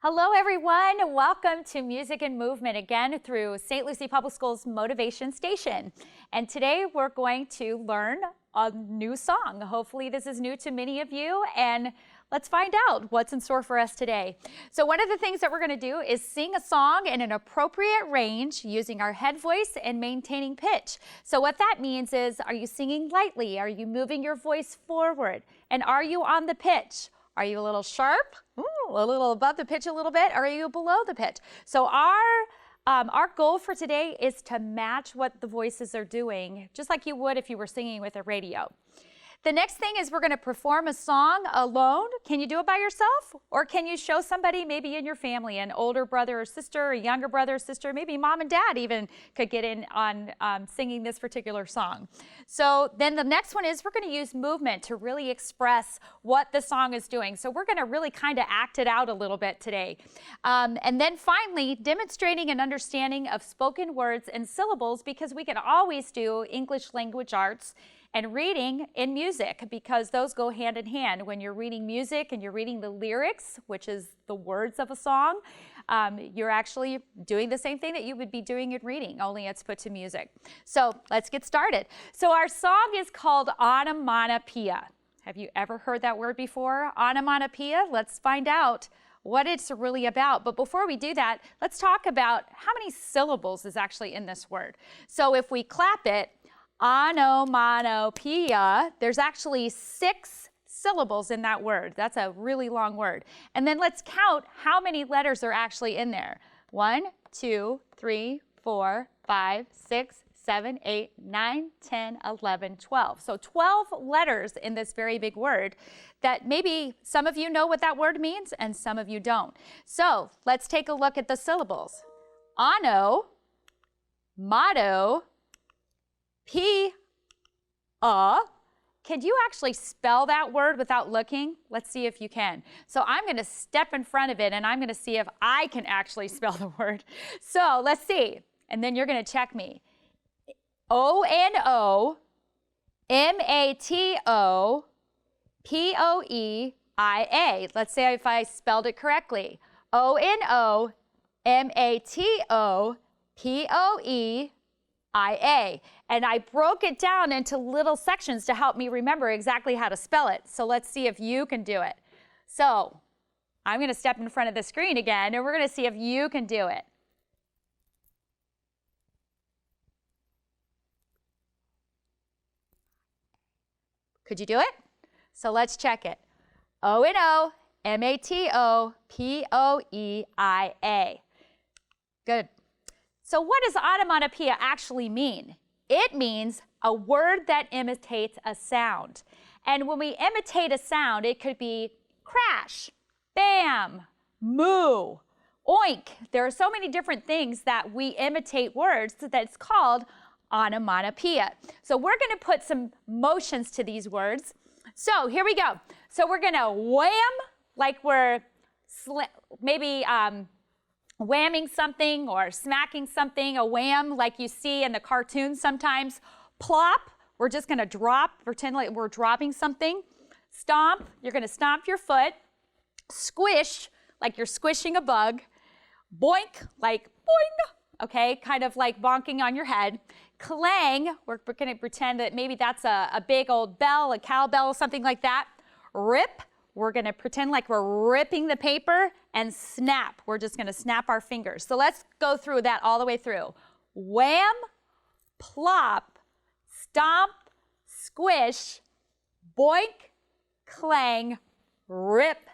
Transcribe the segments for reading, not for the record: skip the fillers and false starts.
Hello everyone, welcome to Music and Movement again through St. Lucie Public Schools Motivation Station. And today we're going to learn a new song. Hopefully this is new to many of you, and let's find out what's in store for us today. So one of the things that we're going to do is sing a song in an appropriate range using our head voice and maintaining pitch. So what that means is, are you singing lightly? Are you moving your voice forward? And are you on the pitch? Are you a little sharp? A little above the pitch a little bit? Or are you below the pitch? So our goal for today is to match what the voices are doing, just like you would if you were singing with a radio. The next thing is we're going to perform a song alone. Can you do it by yourself? Or can you show somebody maybe in your family, an older brother or sister, a younger brother or sister, maybe mom and dad even could get in on singing this particular song. So then the next one is we're going to use movement to really express what the song is doing. So we're going to really kind of act it out a little bit today. And then finally, demonstrating an understanding of spoken words and syllables, because we can always do English language arts and reading in music, because those go hand in hand. When you're reading music and you're reading the lyrics, which is the words of a song, you're actually doing the same thing that you would be doing in reading, only it's put to music. So let's get started. So our song is called Onomatopoeia. Have you ever heard that word before? Onomatopoeia? Let's find out what it's really about. But before we do that, let's talk about how many syllables is actually in this word. So if we clap it, onomatopoeia, there's actually 6 syllables in that word. That's a really long word. And then let's count how many letters are actually in there. 1, 2, 3, 4, 5, 6, 7, 8, 9, 10, 11, 12. So 12 letters in this very big word that maybe some of you know what that word means and some of you don't. So let's take a look at the syllables. Ono, motto, Can you actually spell that word without looking? Let's see if you can. So I'm going to step in front of it and I'm going to see if I can actually spell the word. So let's see. And then you're going to check me. Onomatopoeia. Let's say if I spelled it correctly. Onomatopoeia. And I broke it down into little sections to help me remember exactly how to spell it. So let's see if you can do it. So I'm going to step in front of the screen again, and we're going to see if you can do it. Could you do it? So let's check it. Onomatopoeia. Good. So what does onomatopoeia actually mean? It means a word that imitates a sound. And when we imitate a sound, it could be crash, bam, moo, oink. There are so many different things that we imitate words that it's called onomatopoeia. So we're going to put some motions to these words. So here we go. So we're going to wham, like we're maybe whamming something or smacking something, a wham like you see in the cartoons sometimes. Plop, we're just going to drop, pretend like we're dropping something. Stomp, you're going to stomp your foot. Squish, like you're squishing a bug. Boink, like boing, okay, kind of like bonking on your head. Clang, we're going to pretend that maybe that's a big old bell, a cowbell, something like that. Rip, we're going to pretend like we're ripping the paper. And snap, we're just going to snap our fingers. So let's go through that all the way through. Wham, plop, stomp, squish, boink, clang, rip,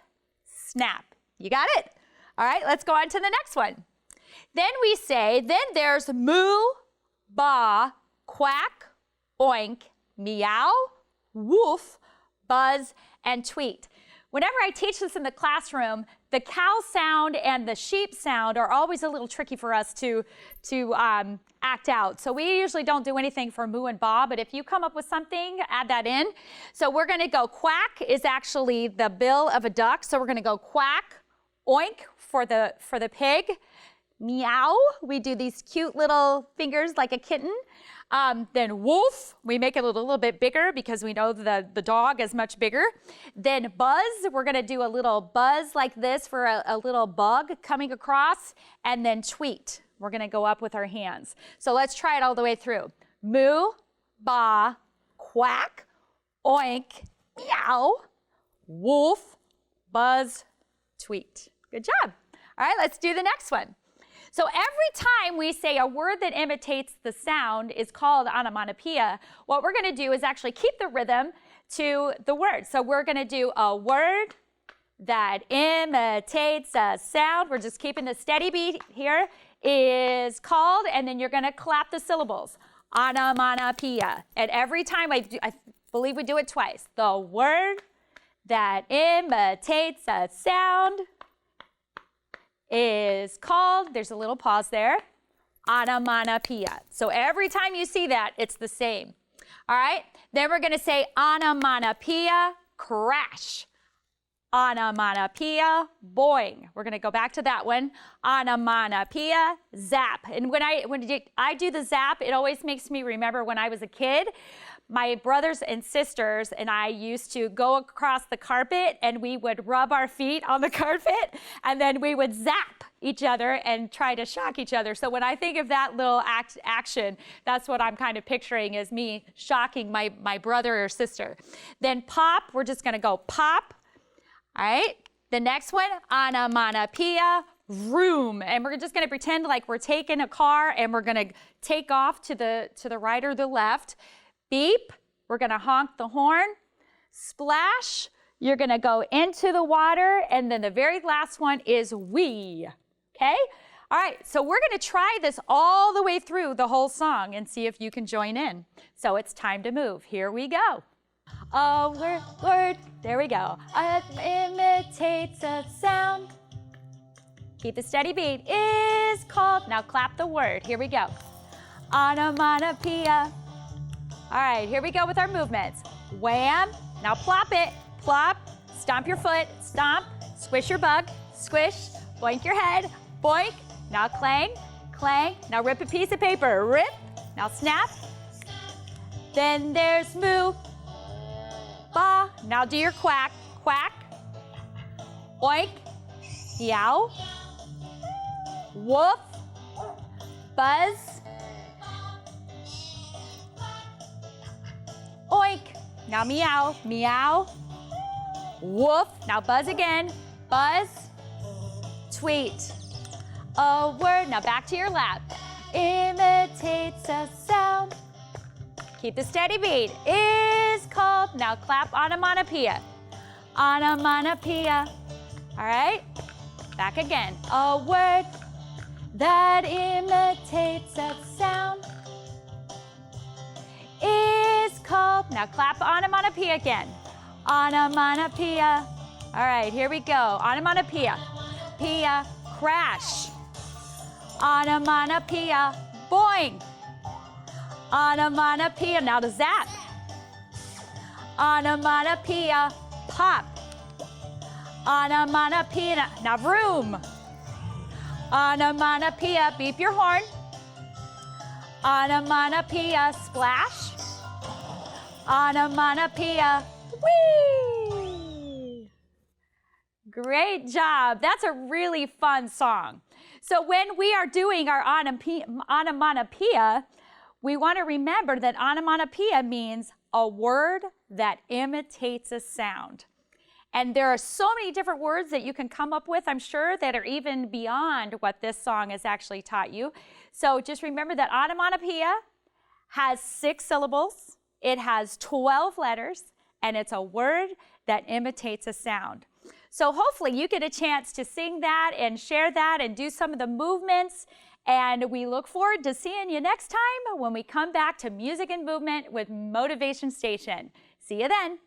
snap. You got it? All right, let's go on to the next one. Then we say, then there's moo, ba, quack, oink, meow, woof, buzz, and tweet. Whenever I teach this in the classroom, the cow sound and the sheep sound are always a little tricky for us to act out. So we usually don't do anything for moo and ba, but if you come up with something, add that in. So we're going to go quack is actually the bill of a duck. So we're going to go quack, oink for the pig. Meow, we do these cute little fingers like a kitten. Then wolf, we make it a little bit bigger because we know the dog is much bigger. Then buzz, we're gonna do a little buzz like this for a little bug coming across. And then tweet, we're gonna go up with our hands. So let's try it all the way through. Moo, ba, quack, oink, meow, wolf, buzz, tweet. Good job. All right, let's do the next one. So every time we say a word that imitates the sound is called onomatopoeia, what we're going to do is actually keep the rhythm to the word. So we're going to do a word that imitates a sound. We're just keeping the steady beat here. Is called, and then you're going to clap the syllables. Onomatopoeia. And every time I believe we do it twice. The word that imitates a sound is called, there's a little pause there, onomatopoeia. So every time you see that, it's the same. All right, then we're gonna say onomatopoeia, crash. Onomatopoeia, boing. We're gonna go back to that one. Onomatopoeia, zap. And when I do the zap, it always makes me remember when I was a kid. My brothers and sisters and I used to go across the carpet and we would rub our feet on the carpet and then we would zap each other and try to shock each other. So when I think of that little action, that's what I'm kind of picturing as me shocking my brother or sister. Then pop, we're just gonna go pop. All right, the next one, onomatopoeia, room. And we're just gonna pretend like we're taking a car and we're gonna take off to the right or the left. Beep, we're gonna honk the horn. Splash, you're gonna go into the water. And then the very last one is wee, okay? All right, so we're gonna try this all the way through the whole song and see if you can join in. So it's time to move, here we go. A word, there we go. Imitates a sound. Keep the steady beat, is called, now clap the word, here we go. Onomatopoeia. All right, here we go with our movements. Wham, now plop it, plop, stomp your foot, stomp, squish your bug, squish, boink your head, boink, now clang, clang, now rip a piece of paper, rip, now snap. Then there's moo, ba, now do your quack, quack, oink, meow, woof, buzz, oink, now meow, meow, woof, now buzz again, buzz, tweet. A word, now back to your lap, imitates a sound. Keep the steady beat, is called, now clap onomatopoeia. Onomatopoeia, all right, back again. A word that imitates a sound is called, now clap onomatopoeia again. Onomatopoeia, all right, here we go. Onomatopoeia, pia, crash. Onomatopoeia, boing. Onomatopoeia, now to zap. Onomatopoeia, pop. Onomatopoeia, now vroom. Onomatopoeia, beep your horn. Onomatopoeia, splash. Onomatopoeia, whee! Great job. That's a really fun song. So when we are doing our onomatopoeia, we want to remember that onomatopoeia means a word that imitates a sound. And there are so many different words that you can come up with, I'm sure, that are even beyond what this song has actually taught you. So just remember that onomatopoeia has 6 syllables, it has 12 letters, and it's a word that imitates a sound. So hopefully you get a chance to sing that and share that and do some of the movements. And we look forward to seeing you next time when we come back to Music and Movement with Motivation Station. See you then.